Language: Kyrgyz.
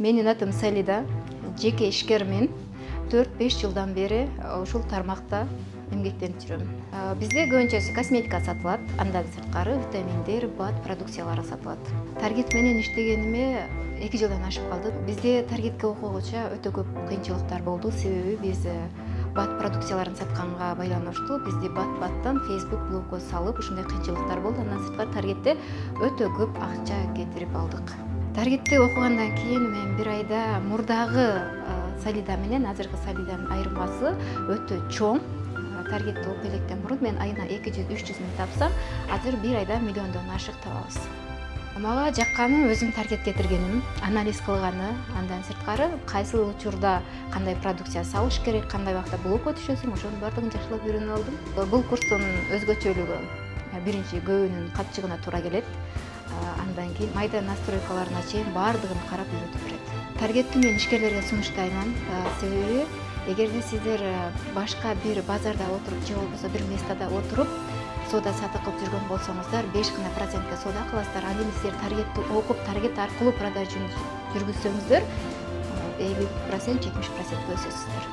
Менин атым Салида, жеке ишкермин. 4-5 жылдан бери ушул тармакта эмгектенип жүрөм. Бизде көбүнчөсү косметика сатылат, андан сырткары витаминдер, БАД продукциялары сатылат. Таргет менен иштегениме 2 жылдан ашып калды. Бизде таргетке окугуча өтө көп кыйынчылыктар болду, себеби биз БАД продукцияларын сатканга байланыштуу бизде БАДтан Facebook блокко салып, ушундай кыйынчылыктар болду. Андан сырткары таргетте өтө көп акча кетирип алдык. Таргетти окугандан кийин мен бир айда мурдагы Салида менен азыркы Салиданын айырмасы өтө чоң. Таргетти окуй электен мурун мен айына 200-300 миң тапсам, азыр бир айда миллиондон ашык табабыз. Мага жакканы өзүм таргет кетиргеним, анализ кылганы, андан сырткары кайсыл учурда кандай продукция салыш керек, кандай убакта блокко түшөсүң, ошонун баардыгын жакшылап үйрөнүп алдым. Бул курстун өзгөчөлүгү биринчи көбүнүн катчыгына туура келет. Андан кийин майда настройкаларына чейин баардыгын карап үйрөтүп берет. Таргетти мен ишкерлерге сунуштайман, себеби эгерде сиздер башка бир базарда отуруп же болбосо бир местада отуруп соода сатык кылып жүргөн болсоңуздар 5% соода кыласыздар. Ал эми сиздер таргетти окуп, таргет аркылуу продажын жүргүзсөңүздөр 50%, 70% өсөсүздөр.